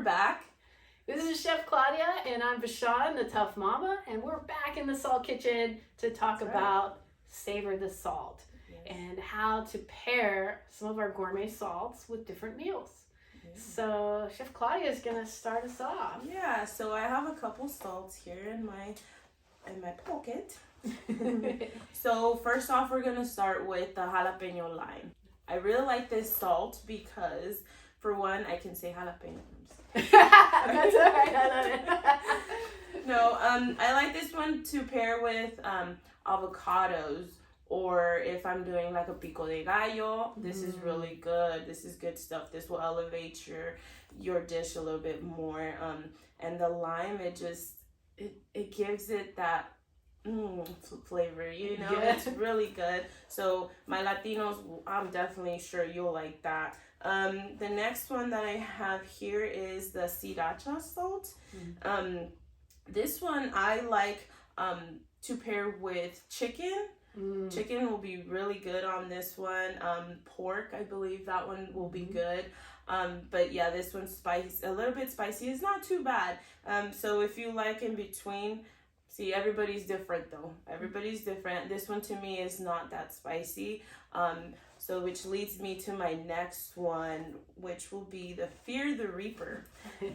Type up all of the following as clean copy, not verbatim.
we're back. This is Chef Claudia, and I'm Vashon, the TUFF Momma, and we're back in the salt kitchen to talk about Savor the Salt and how to pair some of our gourmet salts with different meals. So Chef Claudia is gonna start us off. Yeah, so I have a couple salts here in my pocket. So first off, we're gonna start with the jalapeno lime. I really like this salt because, for one, I can say jalapeno. That's all right, I love it. No, I like this one to pair with avocados, or if I'm doing like a pico de gallo. This is really good. This is good stuff. This will elevate your dish a little bit more. And the lime, it gives it that flavor, you know. It's really good. So my Latinos, I'm definitely sure you'll like that. The next one that I have here is the sriracha salt. This one I like to pair with chicken. Chicken will be really good on this one. Pork, I believe that one will be good. But yeah, this one's spicy, a little bit spicy. It's not too bad. So if you like in between, see, everybody's different though. Everybody's different. This one to me is not that spicy. So which leads me to my next one, which will be the Fear the Reaper.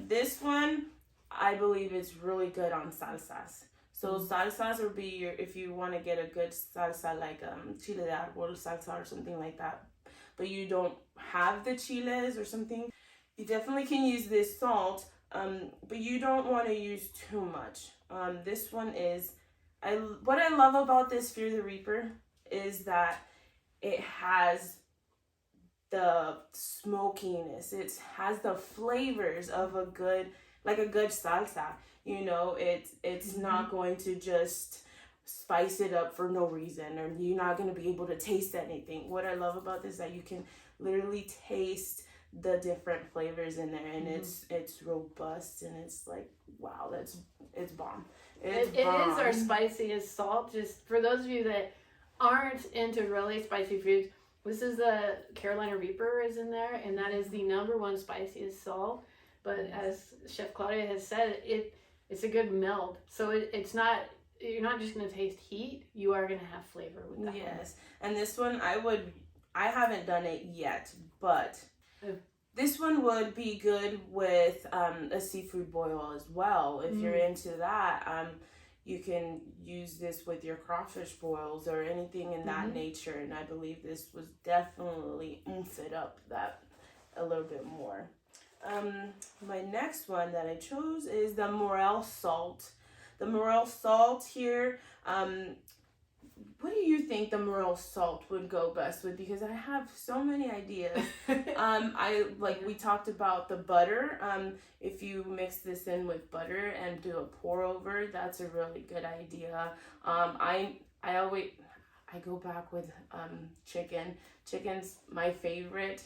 This one, I believe, is really good on salsas. So salsas would be if you want to get a good salsa like chile de árbol salsa or something like that, but you don't have the chiles or something, you definitely can use this salt, but you don't want to use too much. This one is, what I love about this Fear the Reaper is that it has the smokiness. It has the flavors of a good salsa. You know, it's not going to just spice it up for no reason, or you're not going to be able to taste anything. What I love about this is that you can literally taste the different flavors in there, and it's robust, and it's like, wow, it's bomb. It is our spiciest salt. Just for those of you that aren't into really spicy foods, this is the Carolina Reaper is in there, and that is the #1 spiciest salt. But as Chef Claudia has said, it's a good meld. So it's not, you're not just going to taste heat, you are going to have flavor with that. Yes. And this one I haven't done it yet, but this one would be good with a seafood boil as well. If you're into that, you can use this with your crawfish boils or anything in that nature. And I believe this was definitely it up that a little bit more. My next one that I chose is the morel salt. The morel salt here, what do you think the morel salt would go best with? Because I have so many ideas. We talked about the butter. If you mix this in with butter and do a pour over, that's a really good idea. I go back with chicken. Chicken's my favorite,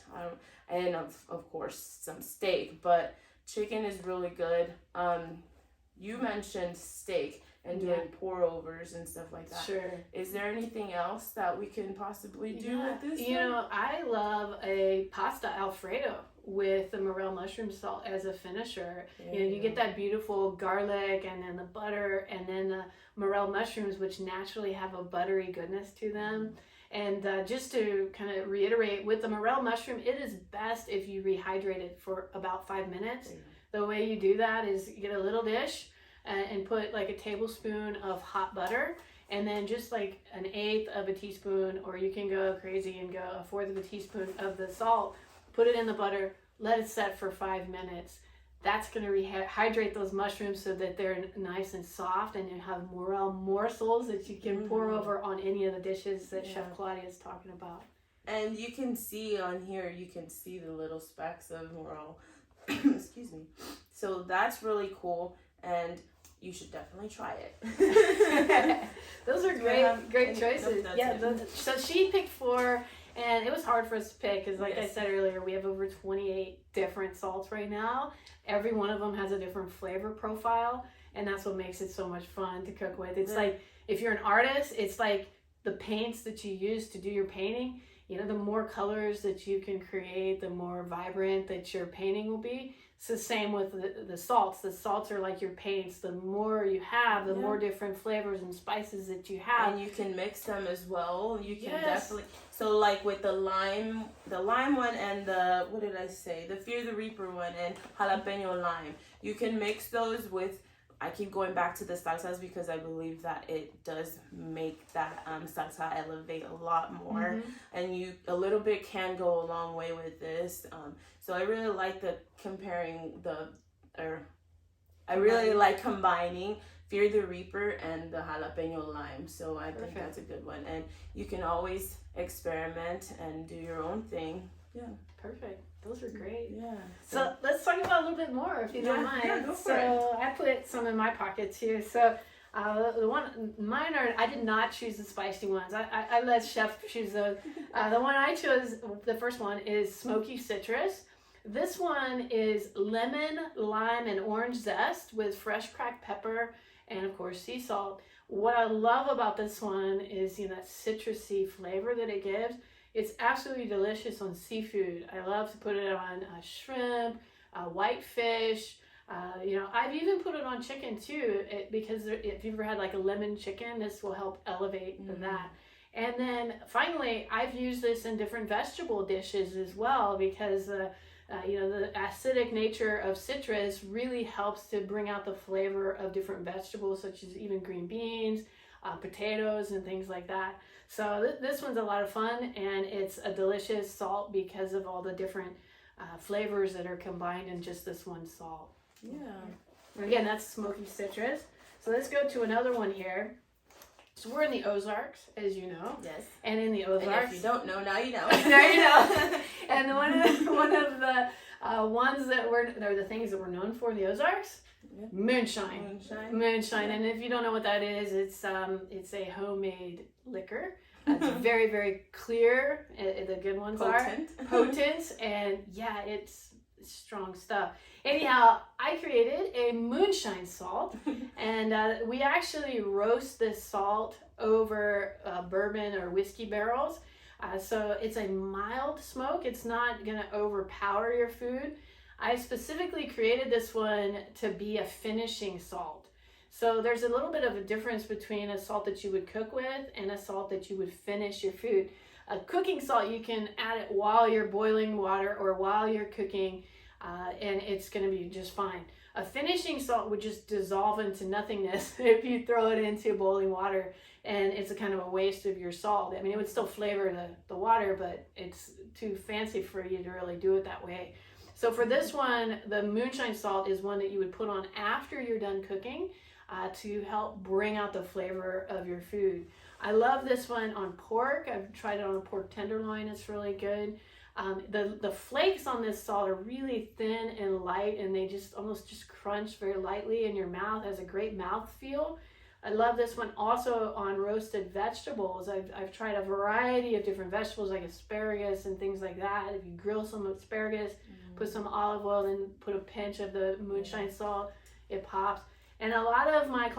and of course some steak, but chicken is really good. You mentioned steak and doing pour overs and stuff like that. Sure. Is there anything else that we can possibly do with this? You know, I love a pasta Alfredo with the morel mushroom salt as a finisher. You get that beautiful garlic and then the butter and then the morel mushrooms, which naturally have a buttery goodness to them. And just to kind of reiterate, with the morel mushroom, it is best if you rehydrate it for about 5 minutes. The way you do that is you get a little dish and put like a tablespoon of hot butter, and then just like 1/8 of a teaspoon, or you can go crazy and go 1/4 of a teaspoon of the salt, put it in the butter, let it set for 5 minutes. That's going to rehydrate those mushrooms so that they're nice and soft, and you have morel morsels that you can pour over on any of the dishes that Chef Claudia is talking about. And you can see on here, you can see the little specks of morel. Excuse me. So that's really cool, and you should definitely try it. Those are great choices. So she picked 4, and it was hard for us to pick because, like I said earlier, we have over 28 different salts right now. Every one of them has a different flavor profile, and that's what makes it so much fun to cook with. It's like, if you're an artist, it's like the paints that you use to do your painting. the more colors that you can create, the more vibrant that your painting will be. It's the same with the salts. The salts are like your paints. The more you have, the more different flavors and spices that you have. And you can mix them as well. You can definitely. So like with the lime one and the, what did I say? The Fear the Reaper one and jalapeno lime. You can mix those with, I keep going back to the salsas because I believe that it does make that salsa elevate a lot more. And a little bit can go a long way with this. So I really like I really like combining Fear the Reaper and the jalapeno lime. So I think that's a good one. And you can always experiment and do your own thing. Yeah. Perfect. Those are great. Yeah. So let's talk about a little bit more, if you don't mind. Yeah, go for it. I put some in my pocket too. So I did not choose the spicy ones. I let chef choose those. The one I chose, the first one, is smoky citrus. This one is lemon, lime, and orange zest with fresh cracked pepper and of course sea salt. What I love about this one is that citrusy flavor that it gives. It's absolutely delicious on seafood. I love to put it on shrimp, whitefish. I've even put it on chicken too, because if you've ever had like a lemon chicken, this will help elevate that. And then finally, I've used this in different vegetable dishes as well, because the acidic nature of citrus really helps to bring out the flavor of different vegetables, such as even green beans, potatoes, and things like that. So this one's a lot of fun, and it's a delicious salt because of all the different flavors that are combined in just this one salt. Yeah. And again, that's smoky citrus. So let's go to another one here. So we're in the Ozarks, as you know. Yes. And in the Ozarks. And if you don't know, now you know. Now you know. And one of the ones or the things that we're known for in the Ozarks, moonshine. Moonshine. And if you don't know what that is, it's a homemade liquor. It's very, very clear. The good ones are potent, and it's strong stuff. Anyhow, I created a moonshine salt, and we actually roast this salt over bourbon or whiskey barrels. So it's a mild smoke. It's not going to overpower your food. I specifically created this one to be a finishing salt. So there's a little bit of a difference between a salt that you would cook with and a salt that you would finish your food. A cooking salt, you can add it while you're boiling water or while you're cooking, and it's going to be just fine. A finishing salt would just dissolve into nothingness if you throw it into boiling water, and it's a kind of a waste of your salt. I mean, it would still flavor the water, but it's too fancy for you to really do it that way. So for this one, the moonshine salt is one that you would put on after you're done cooking to help bring out the flavor of your food. I love this one on pork. I've tried it on a pork tenderloin. It's really good. The flakes on this salt are really thin and light, and they just almost crunch very lightly in your mouth. It has a great mouth feel. I love this one also on roasted vegetables. I've tried a variety of different vegetables like asparagus and things like that. If you grill some asparagus, put some olive oil, and put a pinch of the moonshine salt, it pops. And a lot of my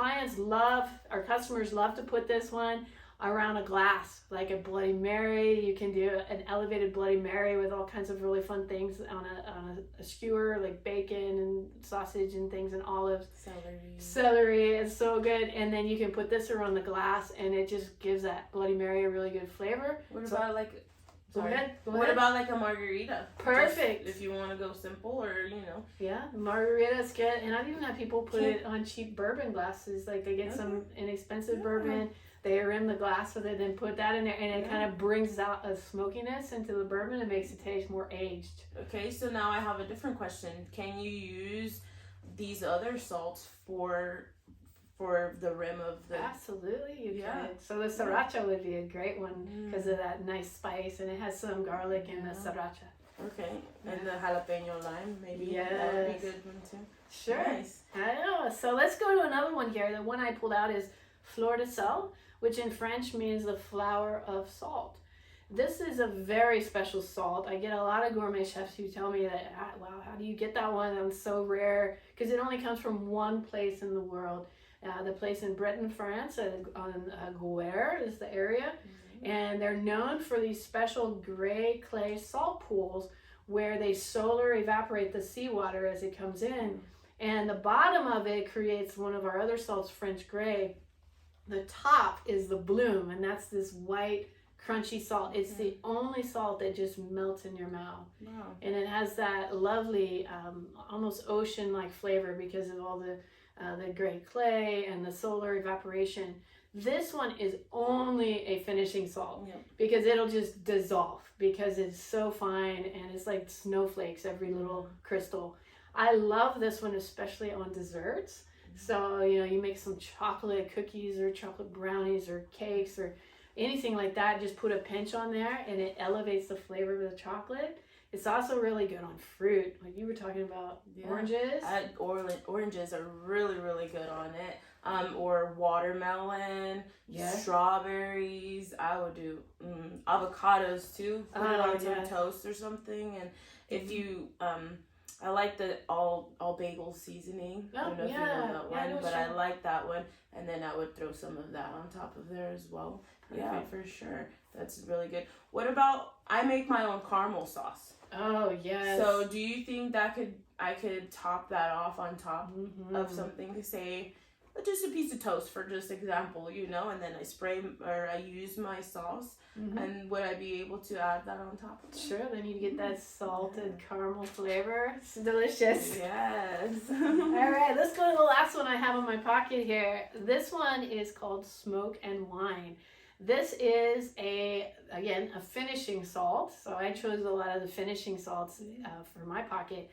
our customers love to put this one around a glass, like a Bloody Mary. You can do an elevated Bloody Mary with all kinds of really fun things on a skewer, like bacon and sausage and things, and olives. Celery is so good. And then you can put this around the glass, and it just gives that Bloody Mary a really good flavor. What about like... Go ahead. What about like a margarita? Perfect. Just if you want to go simple, or Yeah, margarita's good. And I've even had people put it on cheap bourbon glasses. Like they get some inexpensive bourbon, they rim the glass with it, then put that in there, and it kind of brings out a smokiness into the bourbon and makes it taste more aged. Okay, so now I have a different question. Can you use these other salts for the rim of the... Absolutely, you could. So the sriracha would be a great one because of that nice spice, and it has some garlic in the sriracha. Okay, and the jalapeno lime, maybe. Yes. That would be a good one too. Sure. Nice. I know. So let's go to another one here. The one I pulled out is fleur de sel, which in French means the flower of salt. This is a very special salt. I get a lot of gourmet chefs who tell me that, wow, how do you get that one? It's so rare, because it only comes from one place in the world. The place in Breton, France, on Gourmet is the area. And they're known for these special gray clay salt pools where they solar evaporate the seawater as it comes in. And the bottom of it creates one of our other salts, French gray. The top is the bloom, and that's this white, crunchy salt. It's the only salt that just melts in your mouth. Wow. And it has that lovely, almost ocean-like flavor because of all the gray clay and the solar evaporation. This one is only a finishing salt because it'll just dissolve because it's so fine and it's like snowflakes, every little crystal. I love this one, especially on desserts. So, you make some chocolate cookies or chocolate brownies or cakes or anything like that. Just put a pinch on there and it elevates the flavor of the chocolate. It's also really good on fruit. Like you were talking about oranges. Oranges are really, really good on it. Or watermelon, strawberries. I would do avocados too. Put it on some toast or something. And if you... I like the all bagel seasoning. I don't know if you know that one, but I like that one. And then I would throw some of that on top of there as well. Yeah, for sure. That's really good. What about, I make my own caramel sauce. Oh, yes. So do you think that I could top that off on top of something, to say, just a piece of toast for just example, and then I use my sauce, and would I be able to add that on top of it? Sure, then you get that salted caramel flavor. It's delicious. Yes. All right, let's go to the last one I have in my pocket here. This one is called Smoke and Wine. This is a finishing salt. So I chose a lot of the finishing salts for my pocket.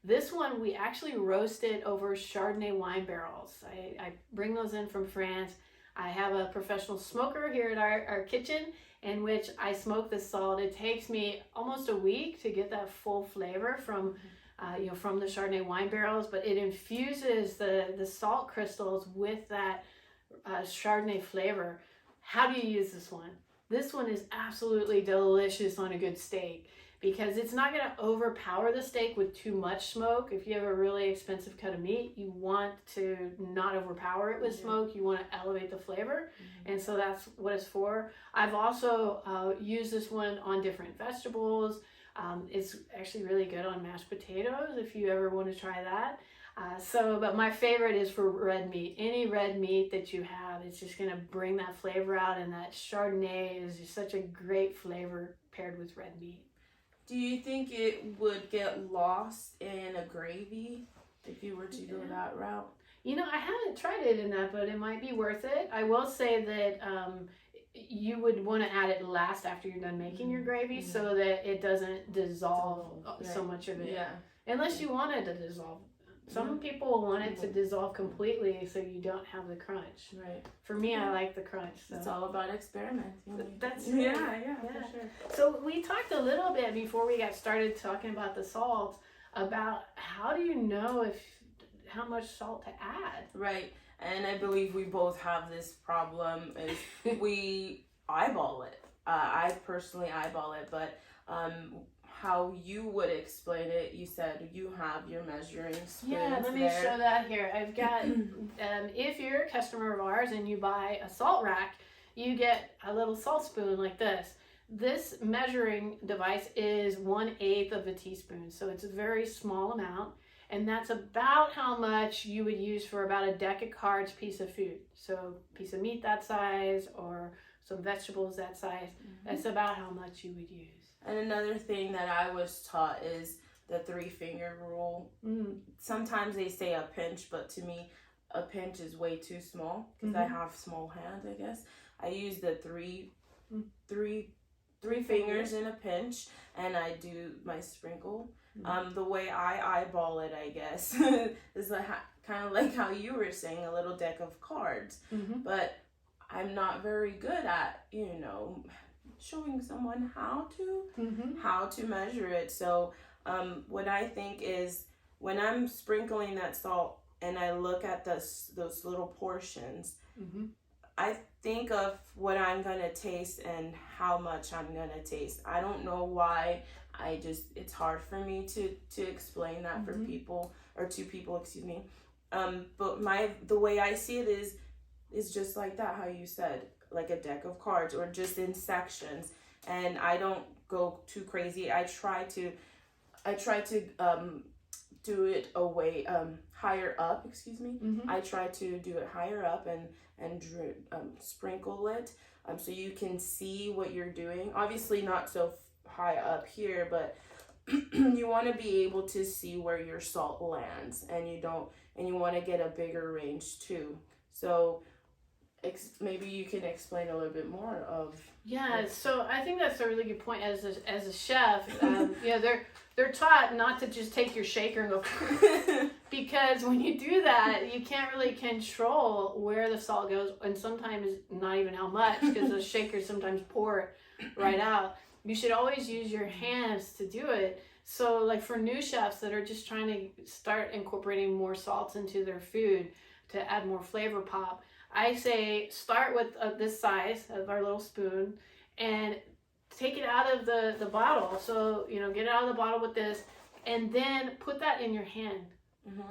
This one, we actually roasted over Chardonnay wine barrels. I bring those in from France. I have a professional smoker here at our kitchen in which I smoke this salt. It takes me almost a week to get that full flavor from the Chardonnay wine barrels, but it infuses the salt crystals with that Chardonnay flavor. How do you use this one? This one is absolutely delicious on a good steak, because it's not going to overpower the steak with too much smoke. If you have a really expensive cut of meat, you want to not overpower it with smoke. You want to elevate the flavor. And so that's what it's for. I've also used this one on different vegetables. It's actually really good on mashed potatoes if you ever want to try that. But my favorite is for red meat. Any red meat that you have, it's just going to bring that flavor out, and that Chardonnay is just such a great flavor paired with red meat. Do you think it would get lost in a gravy if you were to go that route? I haven't tried it in that, but it might be worth it. I will say that you would want to add it last after you're done making your gravy so that it doesn't dissolve so much of it. Yeah. Unless you want it to dissolve. Some people want it to dissolve completely so you don't have the crunch. Right. For me, I like the crunch. So. It's all about experimenting. That's right. Yeah, for sure. So we talked a little bit before we got started talking about the salts about how do you know how much salt to add? Right. And I believe we both have this problem is we eyeball it. I personally eyeball it, but how you would explain it, you said you have your measuring spoons. Yeah, let me show that here. I've got, if you're a customer of ours and you buy a salt rack, you get a little salt spoon like this. This measuring device is 1/8 of a teaspoon, so it's a very small amount, and that's about how much you would use for about a deck of cards piece of food. So a piece of meat that size or some vegetables that size, that's about how much you would use. And another thing that I was taught is the 3-finger rule. Sometimes they say a pinch, but to me, a pinch is way too small because I have small hands, I guess. I use the three fingers in a pinch, and I do my sprinkle. The way I eyeball it, I guess, is kind of like how you were saying, a little deck of cards. But I'm not very good at, showing someone how to measure it. So what I think is when I'm sprinkling that salt and I look at those little portions, I think of what I'm gonna taste and how much I'm gonna taste. I don't know why. It's hard for me to explain that for people, or to people, excuse me. But the way I see it is just like that, how you said. like a deck of cards or just in sections. And I don't go too crazy. I try to do it away higher up, excuse me. I try to do it higher up and sprinkle it so you can see what you're doing. Obviously not so high up here, but you want to be able to see where your salt lands, and you want to get a bigger range too. So maybe you can explain a little bit more of. Yeah, so I think that's a really good point. As a chef, they're taught not to just take your shaker and go because when you do that, you can't really control where the salt goes, and sometimes not even how much, because the shakers sometimes pour it right out. You should always use your hands to do it. So like for new chefs that are just trying to start incorporating more salts into their food to add more flavor pop, I say start with this size of our little spoon and take it out of the bottle. So, get it out of the bottle with this, and then put that in your hand.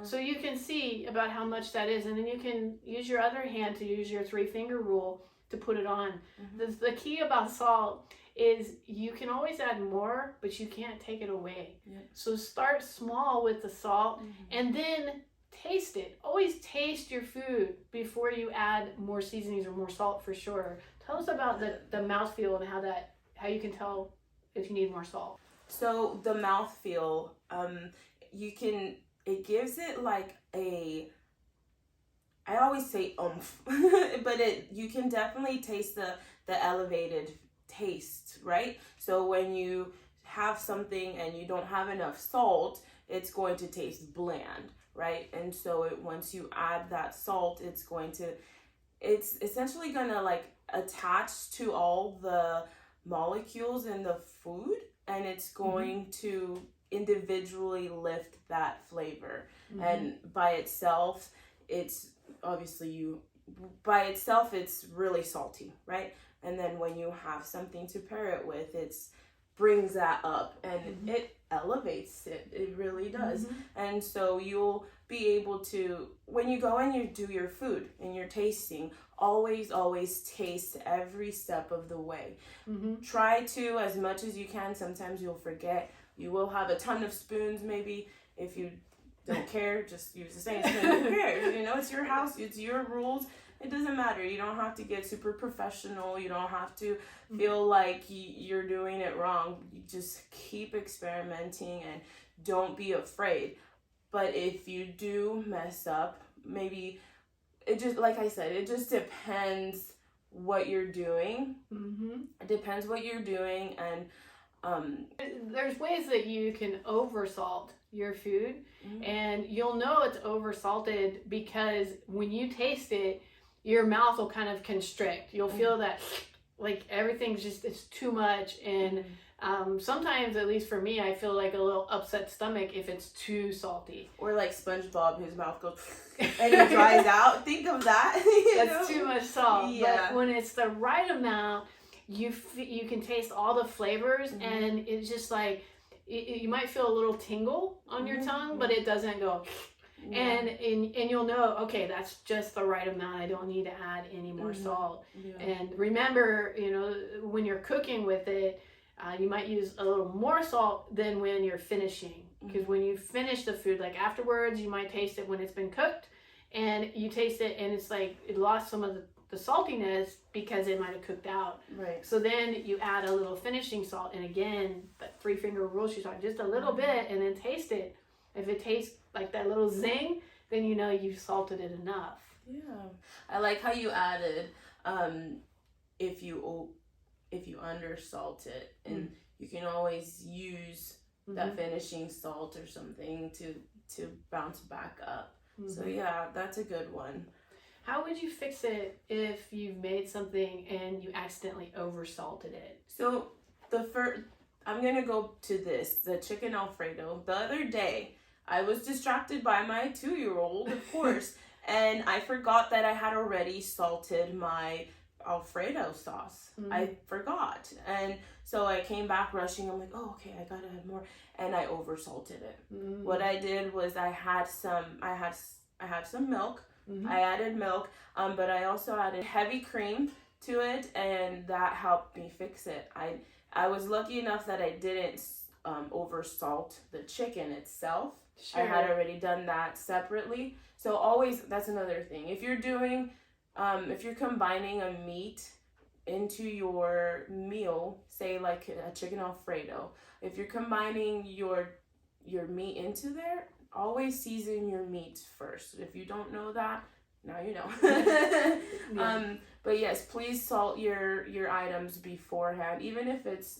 So you can see about how much that is, and then you can use your other hand to use your 3-finger rule to put it on. The key about salt is you can always add more, but you can't take it away. So start small with the salt, and then taste it. Always taste your food before you add more seasonings or more salt, for sure. Tell us about the mouthfeel and how you can tell if you need more salt. So the mouthfeel, it gives it like I always say oomph, but you can definitely taste the elevated taste, right? So when you have something and you don't have enough salt, it's going to taste bland, right? And so once you add that salt, it's essentially gonna like attach to all the molecules in the food, and it's going to individually lift that flavor. And by itself, it's really salty, right? And then when you have something to pair it with, it brings that up, and it elevates it. It really does. And so you'll be able to, when you go and you do your food and you're tasting, always taste every step of the way. Try to, as much as you can. Sometimes you'll forget. You will have a ton of spoons, maybe. If you don't care, just use the same spoon. Who cares? It's your house, it's your rules. It doesn't matter. You don't have to get super professional. You don't have to feel like you're doing it wrong. You just keep experimenting and don't be afraid. But if you do mess up, maybe it just, like I said, it just depends what you're doing. It depends what you're doing. And there's ways that you can oversalt your food, and you'll know it's oversalted because when you taste it, your mouth will kind of constrict. You'll feel that like everything's just, it's too much. And sometimes, at least for me, I feel like a little upset stomach if it's too salty. Or like SpongeBob, whose mouth goes and he dries out. Think of that. That's too much salt. Yeah. But when it's the right amount, you can taste all the flavors, and it's just like, you might feel a little tingle on your tongue, but it doesn't go. And you'll know, okay, that's just the right amount. I don't need to add any more salt. And remember, when you're cooking with it, you might use a little more salt than when you're finishing. Because when you finish the food, like afterwards, you might taste it when it's been cooked, and you taste it and it's like it lost some of the saltiness because it might have cooked out. Right. So then you add a little finishing salt, and again, that 3-finger rule she's talking, just a little bit, and then taste it. If it tastes like that little zing, then you know you've salted it enough. Yeah, I like how you added if you undersalt it, and you can always use that finishing salt or something to bounce back up. So yeah, that's a good one. How would you fix it if you've made something and you accidentally oversalted it? So I'm gonna go to the chicken Alfredo. The other day, I was distracted by my 2-year-old, of course, and I forgot that I had already salted my Alfredo sauce. I forgot. And so I came back rushing. I'm like, oh, okay, I gotta add more. And I oversalted it. What I did was I had some milk. I added milk, but I also added heavy cream to it, and that helped me fix it. I was lucky enough that I didn't over salt the chicken itself. Sure. I had already done that separately. So always, that's another thing. If you're doing, if you're combining a meat into your meal, say like a chicken Alfredo, if you're combining your meat into there, always season your meat first. If you don't know that, now you know. Yeah. But yes, please salt your items beforehand, even if it's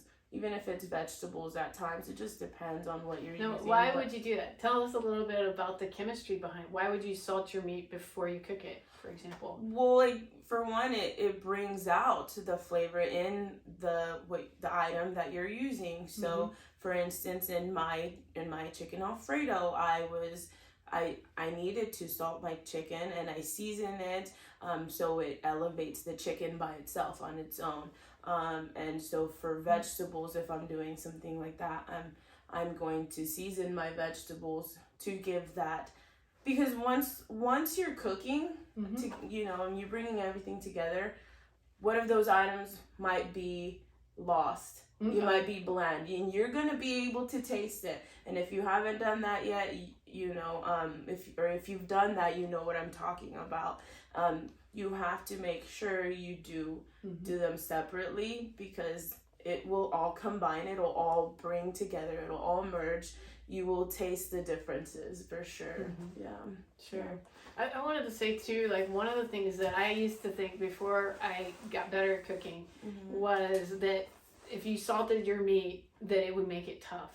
vegetables at times. It just depends on what you're using. Why would you do that? Tell us a little bit about the chemistry behind why would you salt your meat before you cook it, for example? Well, like for one, it brings out the flavor in the item that you're using. So for instance, in my chicken Alfredo, I needed to salt my chicken, and I season it so it elevates the chicken by itself on its own. And so for vegetables, if I'm doing something like that, I'm going to season my vegetables to give that, because once you're cooking, and you're bringing everything together, one of those items might be lost. You might be bland, and you're gonna be able to taste it. And if you haven't done that yet, if you've done that, you know what I'm talking about. You have to make sure you do them separately, because it will all combine. It'll all bring together. It'll all merge. You will taste the differences for sure. Yeah. Sure. I wanted to say too, like one of the things that I used to think before I got better at cooking was that if you salted your meat, that it would make it tough.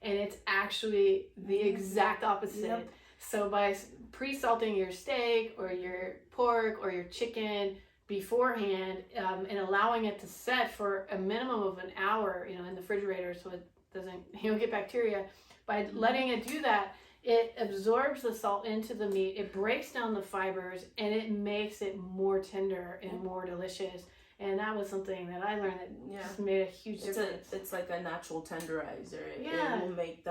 And it's actually the exact opposite. Yep. So by pre-salting your steak or your pork or your chicken beforehand, and allowing it to set for a minimum of an hour, in the refrigerator, so it doesn't, get bacteria. By letting it do that, it absorbs the salt into the meat. It breaks down the fibers, and it makes it more tender and more delicious. And that was something that I learned that just made a huge difference. It's like a natural tenderizer. It will make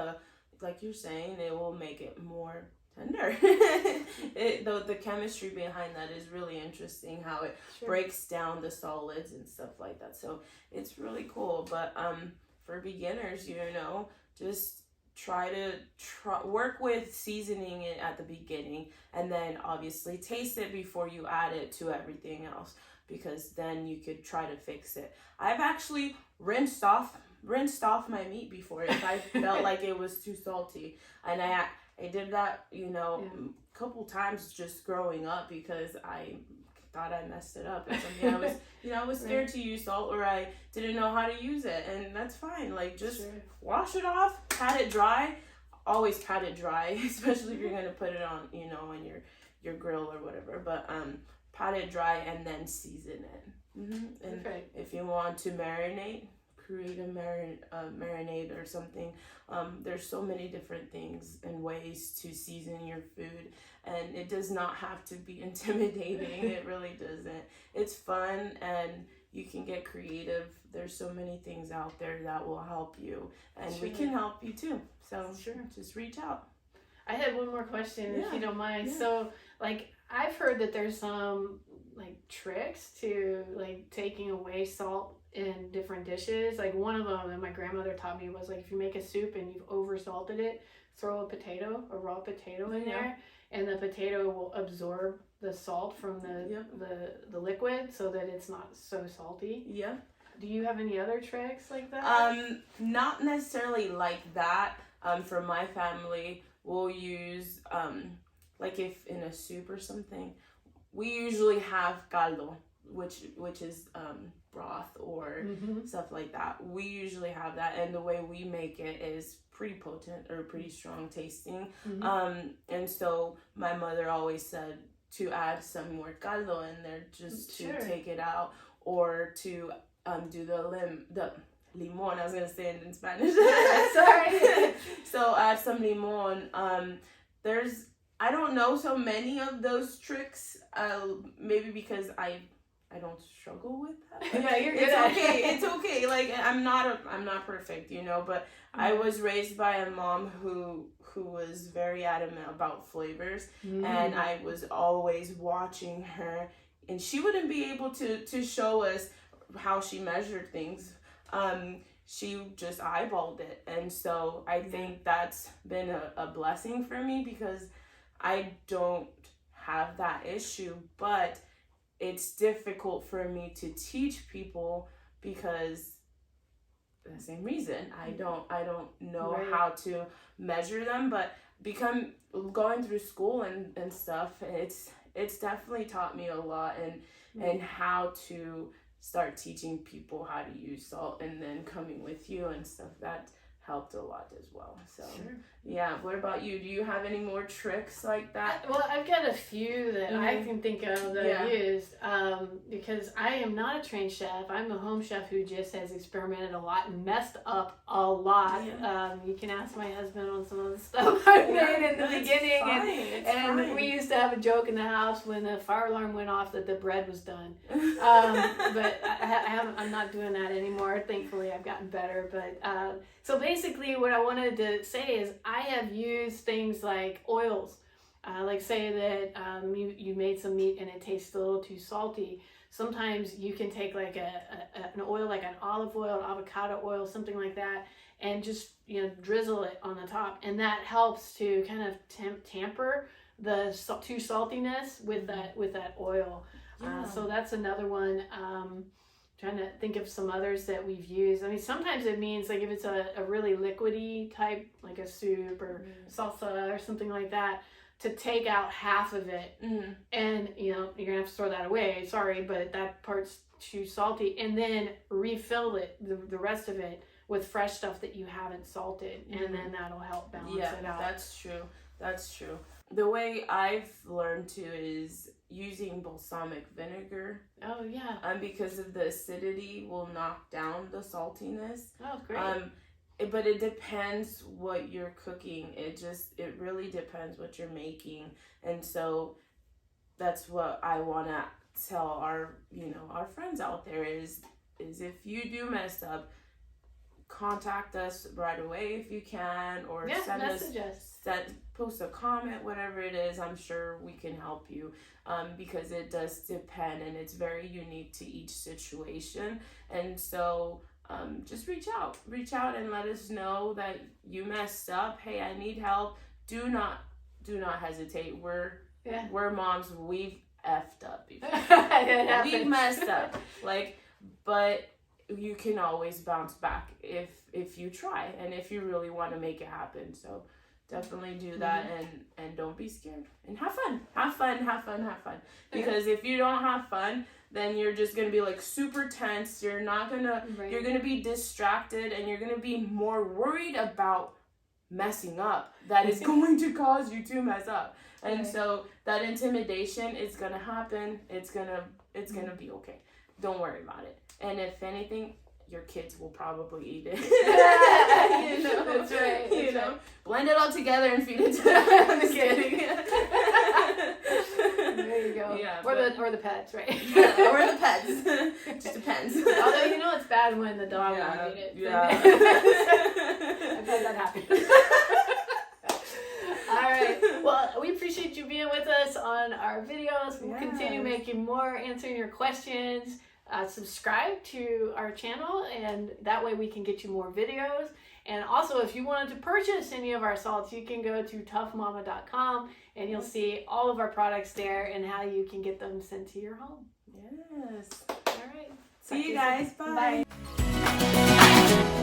like you're saying, it will make it more tender. The chemistry behind that is really interesting, how it breaks down the solids and stuff like that. So it's really cool. But for beginners, just try to work with seasoning it at the beginning, and then obviously taste it before you add it to everything else, because then you could try to fix it. I've actually rinsed off my meat before if I felt like it was too salty, and I did that a couple times just growing up, because I thought I messed it up, and something I was scared to use salt, or I didn't know how to use it, and that's fine. Like just wash it off, pat it dry. Always pat it dry, especially if you're gonna put it on on your grill or whatever. But pat it dry and then season it. And if you want to marinate, create a marinade or something. There's so many different things and ways to season your food, and it does not have to be intimidating. It really doesn't. It's fun, and you can get creative. There's so many things out there that will help you, and we can help you too. So just reach out. I had one more question, if you don't mind. So, I've heard that there's some tricks to taking away salt in different dishes. One of them that my grandmother taught me was if you make a soup and you've over salted it, throw a raw potato in there, and the potato will absorb the salt from the liquid, so that it's not so salty. Yeah. Do you have any other tricks like that? Not necessarily like that. For my family, we'll use if in a soup or something, we usually have caldo, which is broth or stuff like that. We usually have that, and the way we make it is pretty potent or pretty strong tasting. And so my mother always said to add some more caldo in there, just to take it out, or to do the limon. I was gonna say it in Spanish. Sorry. So add some limon. I don't know so many of those tricks. Maybe because I don't struggle with that. Yeah, you're good. It's okay. It's okay. I'm not perfect, but I was raised by a mom who was very adamant about flavors, and I was always watching her she wouldn't be able to show us how she measured things. She just eyeballed it. And so I think that's been a blessing for me, because I don't have that issue, but it's difficult for me to teach people because the same reason I don't know how to measure them. But going through school and stuff, it's definitely taught me a lot, and how to start teaching people how to use salt, and then coming with you and stuff, that helped a lot as well. So yeah, what about you? Do you have any more tricks like that? Well, I've got a few that I can think of that I used, because I am not a trained chef. I'm a home chef who just has experimented a lot and messed up a lot. You can ask my husband on some of the stuff I made in the beginning, and we used to have a joke in the house when the fire alarm went off that the bread was done. But I'm not doing that anymore. Thankfully, I've gotten better. But so basically, what I wanted to say is I have used things like oils. Like say that you made some meat and it tastes a little too salty. Sometimes you can take like an oil, like an olive oil, avocado oil, something like that, and just drizzle it on the top, and that helps to kind of tamper the too saltiness with that oil. So that's another one. Trying to think of some others that we've used. I mean, sometimes it means like if it's a really liquidy type, like a soup or salsa or something like that, to take out half of it, and you're gonna have to throw that away. Sorry, but that part's too salty, and then refill it, the rest of it, with fresh stuff that you haven't salted, and then that'll help balance it out. That's true. The way I've learned to is using balsamic vinegar. Oh yeah. Because of the acidity will knock down the saltiness. Oh great. But it depends what you're cooking. It really depends what you're making. And so that's what I want to tell our friends out there is if you do mess up, contact us right away if you can, or post a comment, whatever it is. I'm sure we can help you, because it does depend, and it's very unique to each situation. And so just reach out and let us know that you messed up. Hey, I need help. Do not hesitate. We're moms. We've effed up before. We've messed up. But you can always bounce back if you try, and if you really want to make it happen. So definitely do that, and don't be scared, and have fun. Because if you don't have fun, then you're just gonna be like super tense. You're not gonna you're gonna be distracted, and you're gonna be more worried about messing up that is going to cause you to mess up. And so that intimidation is gonna happen. It's gonna be okay. Don't worry about it. And if anything, your kids will probably eat it. That's right. Blend it all together and feed it to them. I'm just kidding. There you go. Yeah, or the pets, right? Or the pets. Just depends. Although it's bad when the dog won't eat it. Yeah. I've had that happen. All right. Well, we appreciate you being with us on our videos. We'll continue making more, answering your questions. Subscribe to our channel, and that way we can get you more videos. And also, if you wanted to purchase any of our salts, you can go to tuffmomma.com, and you'll see all of our products there and how you can get them sent to your home. Yes. All right. See you guys. Bye. Bye.